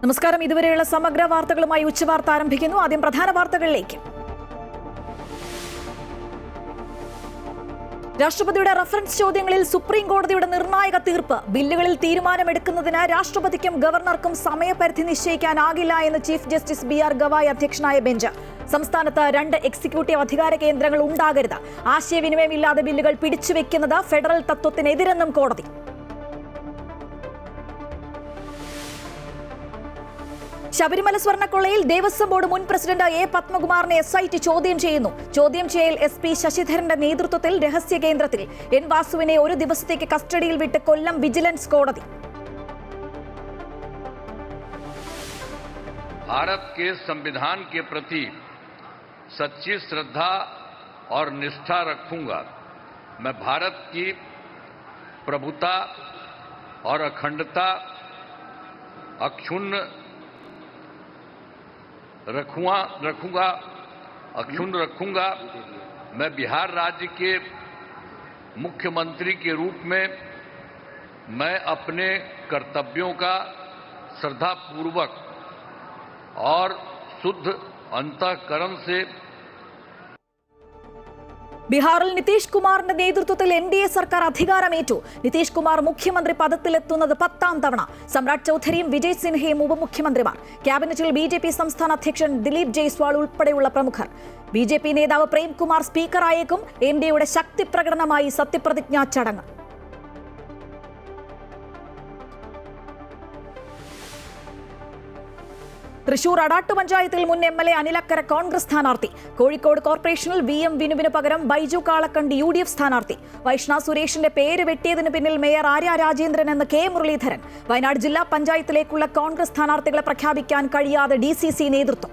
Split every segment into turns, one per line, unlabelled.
നമസ്കാരം. ഇതുവരെയുള്ള സമഗ്ര വാർത്തകളുമായി ഉച്ചവാർത്ത ആരംഭിക്കുന്നു. ആദ്യം പ്രധാന വാർത്തകളിലേക്ക്. രാഷ്ട്രപതിയുടെ റഫറൻസ് ചോദ്യങ്ങളിൽ സുപ്രീം കോടതിയുടെ നിർണായക തീർപ്പ്. ബില്ലുകളിൽ തീരുമാനമെടുക്കുന്നതിന് രാഷ്ട്രപതിക്കും ഗവർണർക്കും സമയപരിധി നിശ്ചയിക്കാനാകില്ല എന്ന് chief justice B R Gavai അധ്യക്ഷനായ ബെഞ്ച്. സംസ്ഥാനത്ത് 2 എക്സിക്യൂട്ടീവ് അധികാര കേന്ദ്രങ്ങൾ ഉണ്ടാകരുത്. ആശയവിനിമയമില്ലാതെ ബില്ലുകൾ പിടിച്ചുവെക്കുന്നത് ഫെഡറൽ തത്വത്തിനെതിരെന്നും കോടതി. ശബരിമല സ്വർണ്ണക്കൊള്ളയിൽ ദേവസ്വം ബോർഡ് മുൻ പ്രസിഡന്റ് എ പത്മകുമാറിനെ SIT ചോദ്യം ചെയ്യുന്നു. ചോദ്യം ചെയ്യൽ SP ശശിധരന്റെ നേതൃത്വത്തിൽ രഹസ്യ കേന്ദ്രത്തിൽ. N വാസുവിനെ 1 ദിവസത്തേക്ക് കസ്റ്റഡിയിൽ വിട്ട് കൊല്ലം വിജിലൻസ് കോടതി.
भारत के संविधान के प्रति सच्ची श्रद्धा और निष्ठा रखूंगा। मैं भारत की प्रभुता और अखंडता अक्षुण्ण रखूंगा। मैं बिहार राज्य के मुख्यमंत्री के रूप में मैं अपने कर्तव्यों का श्रद्धापूर्वक और शुद्ध अंतःकरण से.
ബീഹാറിൽ നിതീഷ് കുമാറിന്റെ നേതൃത്വത്തിൽ NDA സർക്കാർ അധികാരമേറ്റു. നിതീഷ് കുമാർ മുഖ്യമന്ത്രി പദത്തിലെത്തുന്നത് 10ാം തവണ. സമ്രാട് ചൌധരിയും വിജയ് സിൻഹയും ഉപമുഖ്യമന്ത്രിമാർ. ക്യാബിനറ്റിൽ BJP സംസ്ഥാന അധ്യക്ഷൻ ദിലീപ് ജയ്സ്വാൾ ഉൾപ്പെടെയുള്ള പ്രമുഖർ. BJP നേതാവ് പ്രേംകുമാർ സ്പീക്കറായേക്കും. NDAയുടെ ശക്തി പ്രകടനമായി സത്യപ്രതിജ്ഞാ ചടങ്ങ്. തൃശൂർ അടാട്ട് പഞ്ചായത്തിൽ മുൻ MLA അനിലക്കര കോൺഗ്രസ് സ്ഥാനാർത്ഥി. കോഴിക്കോട് കോർപ്പറേഷനിൽ VM വിനുവിന് പകരം ബൈജു കാളക്കണ്ടി UDF സ്ഥാനാർത്ഥി. വൈഷ്ണ സുരേഷിന്റെ പേര് വെട്ടിയതിന് പിന്നിൽ മേയർ ആര്യ രാജേന്ദ്രൻ എന്ന് K മുരളീധരൻ. വയനാട് ജില്ലാ പഞ്ചായത്തിലേക്കുള്ള കോൺഗ്രസ് സ്ഥാനാർത്ഥികളെ പ്രഖ്യാപിക്കാൻ കഴിയാതെ DCC നേതൃത്വം.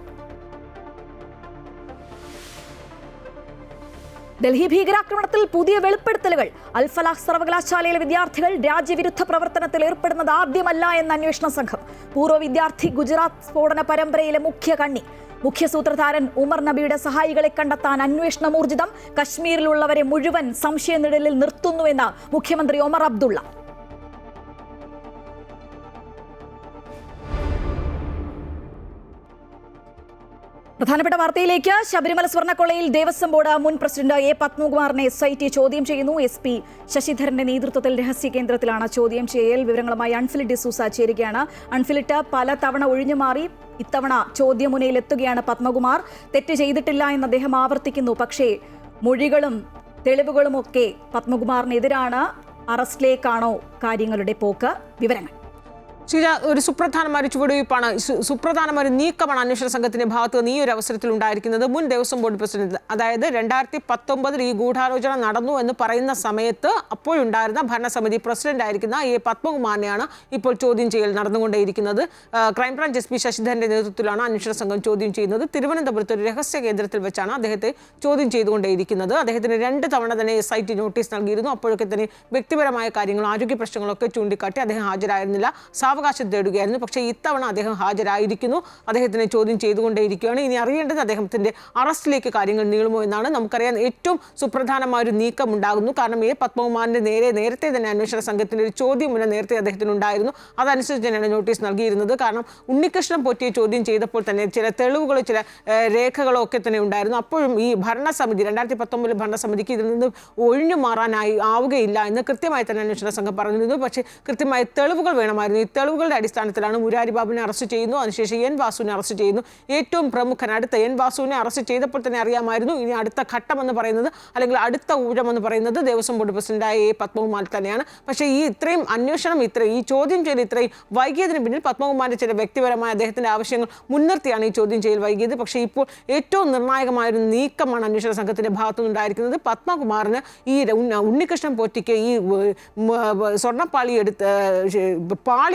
ഡൽഹി ഭീകരാക്രമണത്തിൽ പുതിയ വെളിപ്പെടുത്തലുകൾ. അൽഫലാഹ് സർവകലാശാലയിലെ വിദ്യാർത്ഥികൾ രാജ്യവിരുദ്ധ പ്രവർത്തനത്തിൽ ഏർപ്പെടുന്നത് ആദ്യമല്ല എന്ന അന്വേഷണ സംഘം. പൂർവ്വ വിദ്യാർത്ഥി ഗുജറാത്ത് സ്ഫോടന പരമ്പരയിലെ മുഖ്യ കണ്ണി. മുഖ്യ സൂത്രധാരൻ ഉമർ നബിയുടെ സഹായികളെ കണ്ടെത്താൻ അന്വേഷണം ഊർജിതം. കശ്മീരിലുള്ളവരെ മുഴുവൻ സംശയനിഴലിൽ നിർത്തുന്നുവെന്ന് മുഖ്യമന്ത്രി ഒമർ അബ്ദുള്ള. പ്രധാനപ്പെട്ട വാർത്തയിലേക്ക്. ശബരിമല സ്വർണ്ണക്കൊള്ളയിൽ ദേവസ്വം ബോർഡ് മുൻ പ്രസിഡന്റ് എ പത്മകുമാറിനെ SIT ചോദ്യം ചെയ്യുന്നു. SP ശശിധരന്റെ നേതൃത്വത്തിൽ രഹസ്യ കേന്ദ്രത്തിലാണ് ചോദ്യം ചെയ്യൽ. വിവരങ്ങളുമായി അൺഫിലിറ്റ് ഡിസൂസ ചേരുകയാണ്. അൺഫിലിറ്റ്, പല തവണ ഒഴിഞ്ഞുമാറി ഇത്തവണ ചോദ്യമുനയിലെത്തുകയാണ് പത്മകുമാർ. തെറ്റ് ചെയ്തിട്ടില്ല എന്ന് അദ്ദേഹം ആവർത്തിക്കുന്നു. പക്ഷേ മൊഴികളും തെളിവുകളുമൊക്കെ പത്മകുമാറിനെതിരാണ്. അറസ്റ്റിലേക്കാണോ കാര്യങ്ങളുടെ പോക്ക്? വിവരങ്ങൾ.
ഒരു സുപ്രധാനമായ ചുവടുവയ്പ്പാണ്, സുപ്രധാനമായ നീക്കമാണ് അന്വേഷണ സംഘത്തിന്റെ ഭാഗത്ത് നിന്ന് ഈ ഒരു അവസരത്തിൽ ഉണ്ടായിരിക്കുന്നത്. മുൻ ദേവസ്വം ബോർഡ് പ്രസിഡന്റ്, അതായത് 2019 ഈ ഗൂഢാലോചന നടന്നു എന്ന് പറയുന്ന സമയത്ത് അപ്പോഴുണ്ടായിരുന്ന ഭരണസമിതി പ്രസിഡന്റ് ആയിരിക്കുന്ന എ പത്മകുമാറിനെയാണ് ഇപ്പോൾ ചോദ്യം ചെയ്യൽ നടന്നുകൊണ്ടേയിരിക്കുന്നത്. ക്രൈംബ്രാഞ്ച് SP ശശിധരന്റെ നേതൃത്വത്തിലാണ് അന്വേഷണ സംഘം ചോദ്യം ചെയ്യുന്നത്. തിരുവനന്തപുരത്ത് ഒരു രഹസ്യ കേന്ദ്രത്തിൽ വെച്ചാണ് അദ്ദേഹത്തെ ചോദ്യം ചെയ്തുകൊണ്ടേയിരിക്കുന്നത്. അദ്ദേഹത്തിന് 2 തവണ തന്നെ SIT നോട്ടീസ് നൽകിയിരുന്നു. അപ്പോഴൊക്കെ തന്നെ വ്യക്തിപരമായ കാര്യങ്ങളും ആരോഗ്യ പ്രശ്നങ്ങളൊക്കെ ചൂണ്ടിക്കാട്ടി അദ്ദേഹം ഹാജരായിരുന്നില്ല. അവകാശം തേടുകയായിരുന്നു. പക്ഷേ ഇത്തവണ അദ്ദേഹം ഹാജരായിരിക്കുന്നു. അദ്ദേഹത്തിനെ ചോദ്യം ചെയ്തുകൊണ്ടേയിരിക്കുകയാണ്. ഇനി അറിയേണ്ടത് അദ്ദേഹത്തിന്റെ അറസ്റ്റിലേക്ക് കാര്യങ്ങൾ നീളുമോ എന്നാണ്. നമുക്കറിയാം, ഏറ്റവും സുപ്രധാനമായ ഒരു നീക്കം ഉണ്ടാകുന്നു. കാരണം എ പത്മകുമാറിന്റെ നേരത്തെ തന്നെ അന്വേഷണ സംഘത്തിന്റെ ഒരു ചോദ്യമുന നേരത്തെ അദ്ദേഹത്തിനുണ്ടായിരുന്നു. അതനുസരിച്ച് തന്നെയാണ് നോട്ടീസ് നൽകിയിരുന്നത്. കാരണം ഉണ്ണികൃഷ്ണൻ പോറ്റിയെ ചോദ്യം ചെയ്തപ്പോൾ തന്നെ ചില തെളിവുകളോ ചില രേഖകളോ ഒക്കെ തന്നെ ഉണ്ടായിരുന്നു. അപ്പോഴും ഈ ഭരണസമിതി 2019 ഭരണസമിതിക്ക് ഇതിൽ നിന്ന് ഒഴിഞ്ഞു മാറാനായി ആവുകയില്ല എന്ന് കൃത്യമായി തന്നെ അന്വേഷണ സംഘം പറഞ്ഞിരുന്നു. പക്ഷേ കൃത്യമായ തെളിവുകൾ വേണമായിരുന്നു. തെളിവുകളുടെ അടിസ്ഥാനത്തിലാണ് മുരാരി ബാബുവിനെ അറസ്റ്റ് ചെയ്യുന്നു. അതിനുശേഷം N വാസുവിനെ അറസ്റ്റ് ചെയ്യുന്നു. ഏറ്റവും പ്രമുഖൻ അടുത്ത N വാസുവിനെ അറസ്റ്റ് ചെയ്തപ്പോൾ തന്നെ അറിയാമായിരുന്നു ഇനി അടുത്ത ഘട്ടം എന്ന് പറയുന്നത്, അല്ലെങ്കിൽ അടുത്ത ഊഴം എന്ന് പറയുന്നത് ദേവസ്വം ബോർഡ് പ്രസിഡന്റായ എ പത്മകുമാർ തന്നെയാണ്. പക്ഷേ ഈ ഇത്രയും അന്വേഷണം, ഈ ചോദ്യം ചെയ്യൽ ഇത്രയും വൈകിയതിന് പിന്നിൽ പത്മകുമാറിന്റെ ചില വ്യക്തിപരമായ അദ്ദേഹത്തിന്റെ ആവശ്യങ്ങൾ മുൻനിർത്തിയാണ് ഈ ചോദ്യം ചെയ്യൽ വൈകിയത്. പക്ഷേ ഇപ്പോൾ ഏറ്റവും നിർണായകമായൊരു നീക്കമാണ് അന്വേഷണ സംഘത്തിന്റെ ഭാഗത്തുനിന്നുണ്ടായിരിക്കുന്നത്. പത്മകുമാറിന് ഈ ഉണ്ണികൃഷ്ണൻ പോറ്റിക്ക് ഈ സ്വർണ്ണപ്പാളി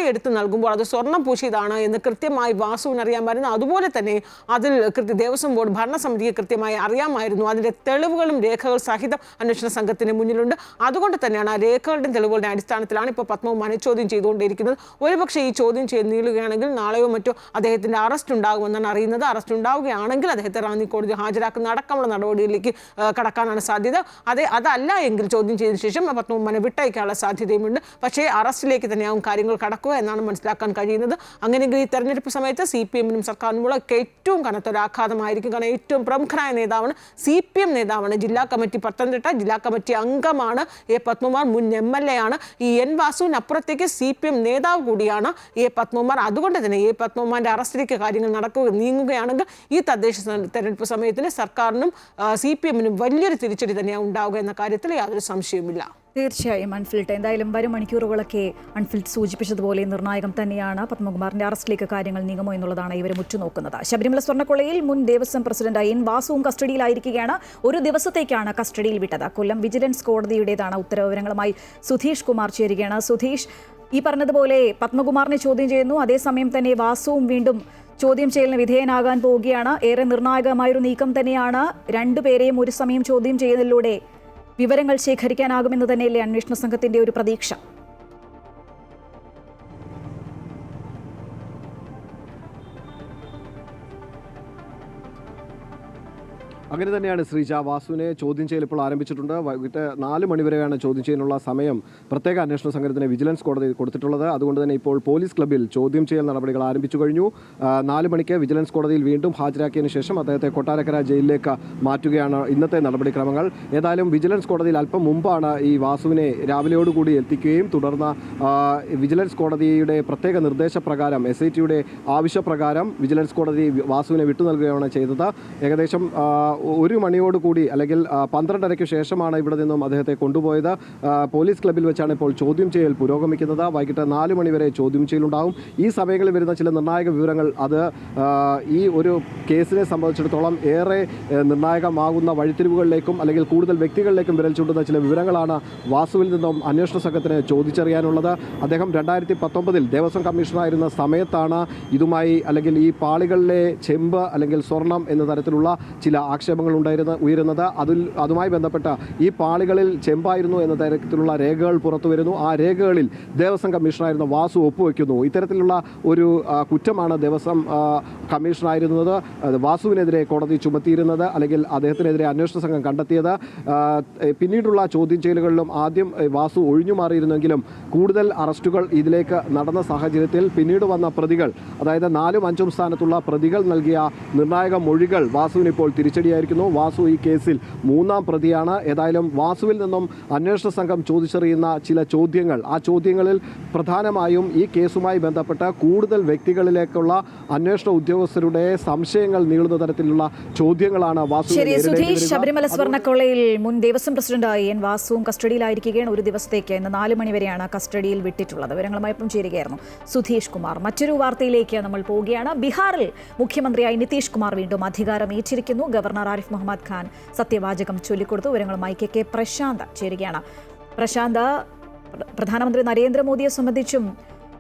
എടുത്ത് നൽകുമ്പോൾ അത് സ്വർണം പൂശിയതാണ് എന്ന് കൃത്യമായി വാസുവിന് അറിയാമായിരുന്നു. അതുപോലെ തന്നെ അതിൽ ദേവസ്വം ബോർഡ് ഭരണസമിതിക്ക് കൃത്യമായി അറിയാമായിരുന്നു. അതിൻ്റെ തെളിവുകളും രേഖകൾ സഹിതം അന്വേഷണ സംഘത്തിന് മുന്നിലുണ്ട്. അതുകൊണ്ട് തന്നെയാണ് ആ രേഖകളുടെ തെളിവുകളുടെ അടിസ്ഥാനത്തിലാണ് ഇപ്പോൾ പത്മകുമാറിനെ ചോദ്യം ചെയ്തുകൊണ്ടിരിക്കുന്നത്. ഒരുപക്ഷെ ഈ ചോദ്യം ചെയ്ത് നീളുകയാണെങ്കിൽ നാളെയോ മറ്റോ അദ്ദേഹത്തിൻ്റെ അറസ്റ്റ് ഉണ്ടാകുമെന്നാണ് അറിയുന്നത്. അറസ്റ്റ് ഉണ്ടാവുകയാണെങ്കിൽ അദ്ദേഹത്തെ റാന്നി കോടതി ഹാജരാക്കുന്ന അടക്കമുള്ള നടപടികളിലേക്ക് കടക്കാനാണ് സാധ്യത. അതല്ല എങ്കിൽ ചോദ്യം ചെയ്തതിനു ശേഷം പത്മകുമാറിനെ വിട്ടയക്കാനുള്ള സാധ്യതയുമുണ്ട്. പക്ഷേ അറസ്റ്റിലേക്ക് തന്നെയാവും കാര്യങ്ങൾ കടക്കുക. എന്നാണ് മനസ്സിലാക്കാൻ കഴിയുന്നത്. അങ്ങനെയെങ്കിൽ ഈ തെരഞ്ഞെടുപ്പ് സമയത്ത് CPM-നും സർക്കാരിനുമുള്ള ഏറ്റവും കനത്തൊരു ആഘാതമായിരിക്കും. കാരണം ഏറ്റവും പ്രമുഖനായ നേതാവാണ്, CPM നേതാവാണ്, ജില്ലാ കമ്മിറ്റി പത്തനംതിട്ട ജില്ലാ കമ്മിറ്റി അംഗമാണ് A. പത്മകുമാർ, മുൻ MLA ആണ്. ഈ N. വാസുവിനപ്പുറത്തേക്ക് CPM നേതാവ് കൂടിയാണ് A. പത്മകുമാർ. അതുകൊണ്ട് തന്നെ A. പത്മകുമാറിന്റെ അറസ്റ്റിലേക്ക് കാര്യങ്ങൾ നീങ്ങുകയാണെങ്കിൽ ഈ തദ്ദേശ തെരഞ്ഞെടുപ്പ് സമയത്തിന് സർക്കാരിനും CPM-നും വലിയൊരു തിരിച്ചടി തന്നെയാണ് ഉണ്ടാവുക എന്ന കാര്യത്തിൽ യാതൊരു സംശയവുമില്ല.
തീർച്ചയായും അൺഫിൽഡ്. എന്തായാലും വരും മണിക്കൂറുകളൊക്കെ അൺഫിൽഡ് സൂചിപ്പിച്ചതുപോലെ നിർണായകം തന്നെയാണ്. പത്മകുമാറിന്റെ അറസ്റ്റിലേക്ക് കാര്യങ്ങൾ നീങ്ങുമോ എന്നുള്ളതാണ് ഇവർ ഉറ്റുനോക്കുന്നത്. ശബരിമല സ്വർണ്ണക്കൊള്ളയിൽ മുൻ ദേവസ്വം പ്രസിഡന്റ് N. വാസുവും കസ്റ്റഡിയിലായിരിക്കുകയാണ്. ഒരു ദിവസത്തേക്കാണ് കസ്റ്റഡിയിൽ വിട്ടത്. കൊല്ലം വിജിലൻസ് കോടതിയുടേതാണ് ഉത്തരവ്. വിവരങ്ങളുമായി സുധീഷ് കുമാർ ചേരുകയാണ്. സുധീഷ്, ഈ പറഞ്ഞതുപോലെ പത്മകുമാറിനെ ചോദ്യം ചെയ്യുന്നു, അതേസമയം തന്നെ വാസുവും വീണ്ടും ചോദ്യം ചെയ്യലിന് വിധേയനാകാൻ പോവുകയാണ്. ഏറെ നിർണായകമായൊരു നീക്കം തന്നെയാണ്. രണ്ടുപേരെയും ഒരു സമയം ചോദ്യം ചെയ്യുന്നതിലൂടെ വിവരങ്ങൾ ശേഖരിക്കാനാകുമെന്ന് തന്നെയല്ലേ അന്വേഷണ സംഘത്തിന്റെ ഒരു പ്രതീക്ഷ?
അങ്ങനെ തന്നെയാണ് ശ്രീജ. വാസുവിനെ ചോദ്യം ചെയ്യൽ ഇപ്പോൾ ആരംഭിച്ചിട്ടുണ്ട്. വൈകിട്ട് 4 മണിവരെയാണ് ചോദ്യം ചെയ്യാനുള്ള സമയം പ്രത്യേക അന്വേഷണ സംഘത്തിന് വിജിലൻസ് കോടതി കൊടുത്തിട്ടുള്ളത്. അതുകൊണ്ട് തന്നെ ഇപ്പോൾ പോലീസ് ക്ലബ്ബിൽ ചോദ്യം ചെയ്യൽ നടപടികൾ ആരംഭിച്ചു കഴിഞ്ഞു. 4 മണിക്ക് വിജിലൻസ് കോടതിയിൽ വീണ്ടും ഹാജരാക്കിയതിനു ശേഷം അദ്ദേഹത്തെ കൊട്ടാരക്കര ജയിലിലേക്ക് മാറ്റുകയാണ് ഇന്നത്തെ നടപടിക്രമങ്ങൾ. ഏതായാലും വിജിലൻസ് കോടതിയിൽ അല്പം മുമ്പാണ് ഈ വാസുവിനെ രാവിലെയോടുകൂടി എത്തിക്കുകയും തുടർന്ന് വിജിലൻസ് കോടതിയുടെ പ്രത്യേക നിർദ്ദേശപ്രകാരം SITയുടെ ആവശ്യപ്രകാരം വിജിലൻസ് കോടതി വാസുവിനെ വിട്ടു നൽകുകയാണ് ചെയ്തത്. ഏകദേശം 1 മണിയോടുകൂടി അല്ലെങ്കിൽ 12:30-ക്ക് ശേഷമാണ് ഇവിടെ നിന്നും അദ്ദേഹത്തെ കൊണ്ടുപോയത്. പോലീസ് ക്ലബ്ബിൽ വെച്ചാണ് ഇപ്പോൾ ചോദ്യം ചെയ്യൽ പുരോഗമിക്കുന്നത്. വൈകിട്ട് 4 മണിവരെ ചോദ്യം ചെയ്യലുണ്ടാവും. ഈ സമയങ്ങളിൽ വരുന്ന ചില നിർണായക വിവരങ്ങൾ അത് ഈ ഒരു കേസിനെ സംബന്ധിച്ചിടത്തോളം ഏറെ നിർണായകമാകുന്ന വഴിത്തിരിവുകളിലേക്കും അല്ലെങ്കിൽ കൂടുതൽ വ്യക്തികളിലേക്കും വിരൽ ചൂണ്ടുന്ന ചില വിവരങ്ങളാണ് വാസുവിൽ നിന്നും അന്വേഷണ സംഘത്തിന് ചോദിച്ചറിയാനുള്ളത്. അദ്ദേഹം 2019-ൽ ദേവസ്വം കമ്മീഷണറായിരുന്ന സമയത്താണ് ഇതുമായി അല്ലെങ്കിൽ ഈ പാളികളിലെ ചെമ്പ് അല്ലെങ്കിൽ സ്വർണം എന്ന തരത്തിലുള്ള ചില ആക്ഷേപങ്ങൾ ഉയരുന്നത്. അതുമായി ബന്ധപ്പെട്ട ഈ പാളികളിൽ ചെമ്പായിരുന്നു എന്ന തരത്തിലുള്ള രേഖകൾ പുറത്തു വരുന്നു. ആ രേഖകളിൽ ദേവസ്വം കമ്മീഷണറായിരുന്ന വാസു ഒപ്പുവെക്കുന്നു. ഇത്തരത്തിലുള്ള ഒരു കുറ്റമാണ് ദേവസ്വം കമ്മീഷണറായിരുന്നത് വാസുവിനെതിരെ കോടതി ചുമത്തിയിരുന്നത് അല്ലെങ്കിൽ അദ്ദേഹത്തിനെതിരെ അന്വേഷണ സംഘം കണ്ടെത്തിയത്. പിന്നീടുള്ള ചോദ്യം ചെയ്യലുകളിലും ആദ്യം വാസു ഒഴിഞ്ഞു മാറിയിരുന്നെങ്കിലും കൂടുതൽ അറസ്റ്റുകൾ ഇതിലേക്ക് നടന്ന സാഹചര്യത്തിൽ പിന്നീട് വന്ന പ്രതികൾ, അതായത് 4ഉം 5ഉം സ്ഥാനത്തുള്ള പ്രതികൾ നൽകിയ നിർണായക മൊഴികൾ വാസുവിന് ഇപ്പോൾ തിരിച്ചടിയായിരിക്കുന്നു. വാസു ഈ കേസിൽ 3ാം പ്രതിയാണ്. ഏതായാലും വാസുവിൽ നിന്നും അന്വേഷണ സംഘം ചോദിച്ചറിയുന്ന ചില ചോദ്യങ്ങൾ, ആ ചോദ്യങ്ങളിൽ പ്രധാനമായും ഈ കേസുമായി ബന്ധപ്പെട്ട കൂടുതൽ വ്യക്തികളിലേക്കുള്ള അന്വേഷണ ഉദ്യോഗസ്ഥരുടെ സംശയങ്ങൾ നീളുന്ന തരത്തിലുള്ള ചോദ്യങ്ങളാണ് വാസു.
ശബരിമല സ്വർണ്ണക്കൊള്ളയിൽ മുൻ ദേവസ്വം പ്രസിഡന്റ് N. വാസുവും കസ്റ്റഡിയിലായിരിക്കുകയാണ്. ഒരു ദിവസത്തേക്ക് ഇന്ന് 4 മണിവരെയാണ് കസ്റ്റഡിയിൽ വിട്ടിട്ടുള്ളത്. വിവരങ്ങളുമായി ഇപ്പം ചേരുകയായിരുന്നു സുധീഷ് കുമാർ. മറ്റൊരു വാർത്തയിലേക്ക് നമ്മൾ പോവുകയാണ്. ബീഹാറിൽ മുഖ്യമന്ത്രിയായി നിതീഷ് കുമാർ വീണ്ടും അധികാരം ഏറ്റിരിക്കുന്നു. ഗവർണർ ആരിഫ് മുഹമ്മദ് ഖാൻ സത്യവാചകം ചൊല്ലിക്കൊടുത്തു. വിവരങ്ങളുമായി KK പ്രശാന്ത് ചേരുകയാണ്. പ്രശാന്ത്, പ്രധാനമന്ത്രി നരേന്ദ്രമോദിയെ സംബന്ധിച്ചും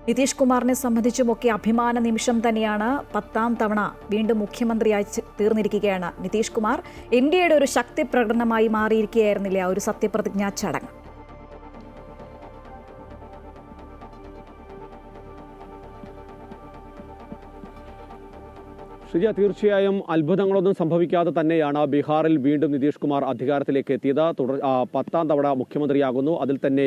നിതീഷ് കുമാറിനെ സംബന്ധിച്ചുമൊക്കെ അഭിമാന നിമിഷം തന്നെയാണ്. 10ാം തവണ വീണ്ടും മുഖ്യമന്ത്രിയായി തീർന്നിരിക്കുകയാണ് നിതീഷ് കുമാർ. ഇന്ത്യയുടെ ഒരു ശക്തി പ്രകടനമായി മാറിയിരിക്കുകയായിരുന്നില്ലേ ആ ഒരു സത്യപ്രതിജ്ഞാ ചടങ്ങ്?
ഷിജ, തീർച്ചയായും അത്ഭുതങ്ങളൊന്നും സംഭവിക്കാതെ തന്നെയാണ് ബീഹാറിൽ വീണ്ടും നിതീഷ് കുമാർ അധികാരത്തിലേക്ക് എത്തിയത്. 10ാം തവണ മുഖ്യമന്ത്രിയാകുന്നു. അതിൽ തന്നെ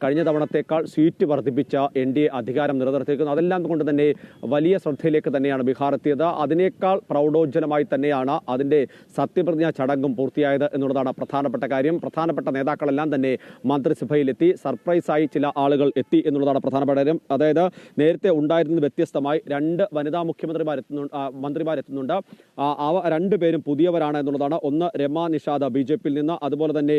കഴിഞ്ഞ തവണത്തേക്കാൾ സീറ്റ് വർദ്ധിപ്പിച്ച NDA അധികാരം നിലനിർത്തിയിരിക്കുന്നു. അതെല്ലാം കൊണ്ട് തന്നെ വലിയ ശ്രദ്ധയിലേക്ക് തന്നെയാണ് ബീഹാർ എത്തിയത്. അതിനേക്കാൾ പ്രൗഢോജ്വലമായി തന്നെയാണ് അതിൻ്റെ സത്യപ്രതിജ്ഞാ ചടങ്ങും പൂർത്തിയായത് എന്നുള്ളതാണ് പ്രധാനപ്പെട്ട കാര്യം. പ്രധാനപ്പെട്ട നേതാക്കളെല്ലാം തന്നെ മന്ത്രിസഭയിലെത്തി. സർപ്രൈസായി ചില ആളുകൾ എത്തി എന്നുള്ളതാണ് പ്രധാനപ്പെട്ട കാര്യം. അതായത് നേരത്തെ ഉണ്ടായിരുന്നത് വ്യത്യസ്തമായി 2 വനിതാ മന്ത്രിമാരെത്തുന്നുണ്ട്. അവ 2 പേരും പുതിയവരാണ് എന്നുള്ളതാണ്. ഒന്ന് രമ നിഷാദ് BJP-യിൽ നിന്ന്, അതുപോലെ തന്നെ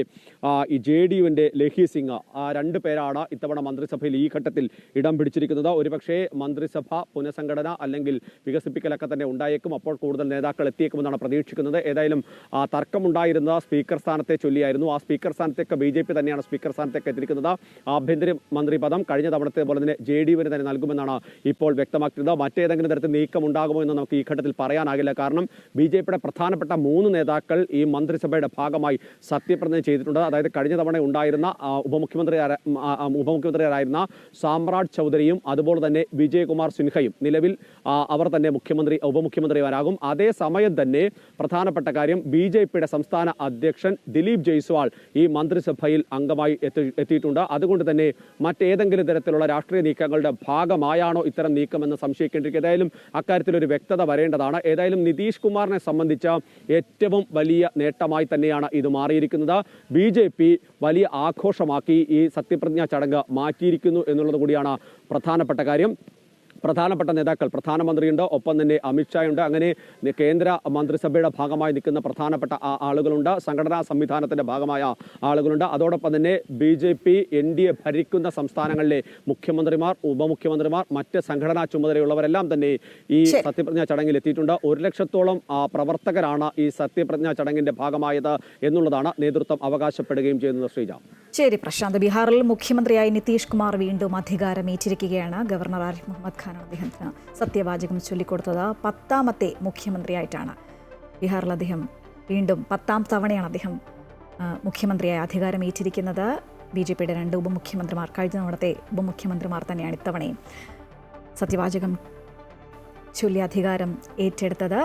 ഈ JDU-വിൻ്റെ ലഹി സിംഗ്. 2 പേരാണ് ഇത്തവണ മന്ത്രിസഭയിൽ ഈ ഘട്ടത്തിൽ ഇടം പിടിച്ചിരിക്കുന്നത്. ഒരുപക്ഷേ മന്ത്രിസഭ പുനഃസംഘടന അല്ലെങ്കിൽ വികസിപ്പിക്കലൊക്കെ തന്നെ ഉണ്ടായേക്കും. അപ്പോൾ കൂടുതൽ നേതാക്കൾ എത്തിയേക്കുമെന്നാണ് പ്രതീക്ഷിക്കുന്നത്. ഏതായാലും തർക്കമുണ്ടായിരുന്ന സ്പീക്കർ സ്ഥാനത്തെ ചൊല്ലിയായിരുന്നു. ആ സ്പീക്കർ സ്ഥാനത്തേക്ക് BJP തന്നെയാണ് സ്പീക്കർ സ്ഥാനത്തേക്ക് എത്തിയിരിക്കുന്നത്. ആഭ്യന്തര മന്ത്രി പദം കഴിഞ്ഞ തവണത്തെ പോലെ തന്നെ JDU-വിന് തന്നെ നൽകുമെന്നാണ് ഇപ്പോൾ വ്യക്തമാക്കുന്നത്. മറ്റേതെങ്കിലും തരത്തിൽ നീക്കം ഉണ്ടാകുമോ എന്ന് നമുക്ക് ഈ ഘട്ടത്തിൽ ഇക്കാര്യത്തിൽ പറയാനാകില്ല. കാരണം BJPയുടെ പ്രധാനപ്പെട്ട 3 നേതാക്കൾ ഈ മന്ത്രിസഭയുടെ ഭാഗമായി സത്യപ്രതിജ്ഞ ചെയ്തിട്ടുണ്ട്. അതായത് കഴിഞ്ഞ തവണ ഉണ്ടായിരുന്ന ഉപമുഖ്യമന്ത്രിയായിരുന്ന സാമ്രാജ് ചൗധരിയും അതുപോലെ തന്നെ വിജയകുമാർ സിൻഹയും നിലവിൽ അവർ തന്നെ ഉപമുഖ്യമന്ത്രിമാരാകും. അതേസമയം തന്നെ പ്രധാനപ്പെട്ട കാര്യം BJPയുടെ സംസ്ഥാന അധ്യക്ഷൻ ദിലീപ് ജയ്സ്വാൾ ഈ മന്ത്രിസഭയിൽ അംഗമായി എത്തിയിട്ടുണ്ട്. അതുകൊണ്ട് തന്നെ മറ്റേതെങ്കിലും തരത്തിലുള്ള രാഷ്ട്രീയ നീക്കങ്ങളുടെ ഭാഗമായാണോ ഇത്തരം നീക്കമെന്ന് സംശയിക്കേണ്ടിരിക്കും. ഏതായാലും അക്കാര്യത്തിൽ ഒരു വ്യക്തത വരേണ്ടതാണ്. ഏതായാലും നിതീഷ് കുമാറിനെ സംബന്ധിച്ച ഏറ്റവും വലിയ നേട്ടമായി തന്നെയാണ് ഇത് മാറിയിരിക്കുന്നത്. BJP വലിയ ആഘോഷമാക്കി ഈ സത്യപ്രതിജ്ഞാ ചടങ്ങ് മാറ്റിയിരിക്കുന്നു എന്നുള്ളത് കൂടിയാണ് പ്രധാനപ്പെട്ട കാര്യം. പ്രധാനപ്പെട്ട നേതാക്കൾ, പ്രധാനമന്ത്രിയുണ്ട്, ഒപ്പം തന്നെ അമിത്ഷായുണ്ട്. അങ്ങനെ കേന്ദ്ര മന്ത്രിസഭയുടെ ഭാഗമായി നിൽക്കുന്ന പ്രധാനപ്പെട്ട ആളുകളുണ്ട്, സംഘടനാ സംവിധാനത്തിന്റെ ഭാഗമായ ആളുകളുണ്ട്. അതോടൊപ്പം തന്നെ BJP NDA ഭരിക്കുന്ന സംസ്ഥാനങ്ങളിലെ മുഖ്യമന്ത്രിമാർ, ഉപമുഖ്യമന്ത്രിമാർ, മറ്റ് സംഘടനാ ചുമതലയുള്ളവരെല്ലാം തന്നെ ഈ സത്യപ്രതിജ്ഞാ ചടങ്ങിൽ എത്തിയിട്ടുണ്ട്. 1 ലക്ഷത്തോളം പ്രവർത്തകരാണ് ഈ സത്യപ്രതിജ്ഞാ ചടങ്ങിന്റെ ഭാഗമായത് എന്നുള്ളതാണ് നേതൃത്വം അവകാശപ്പെടുകയും ചെയ്യുന്നത്. ശ്രീജ.
ശരി പ്രശാന്ത്. ബീഹാറിൽ മുഖ്യമന്ത്രിയായി നിതീഷ് കുമാർ വീണ്ടും അധികാരമേറ്റിരിക്കുകയാണ്. ഗവർണർ ആരിഫ് മുഹമ്മദ് ഖാൻ അദ്ദേഹത്തിന് സത്യവാചകം ചൊല്ലിക്കൊടുത്തത്. 10ാമത്തെ മുഖ്യമന്ത്രിയായിട്ടാണ് ബീഹാറിൽ അദ്ദേഹം വീണ്ടും 10ാം തവണയാണ് അദ്ദേഹം മുഖ്യമന്ത്രിയായി അധികാരമേറ്റിരിക്കുന്നത്. BJPയുടെ 2 ഉപമുഖ്യമന്ത്രിമാർ, കഴിഞ്ഞ തവണത്തെ ഉപമുഖ്യമന്ത്രിമാർ തന്നെയാണ് ഇത്തവണയും സത്യവാചകം ചൊല്ലി അധികാരം ഏറ്റെടുത്തത്.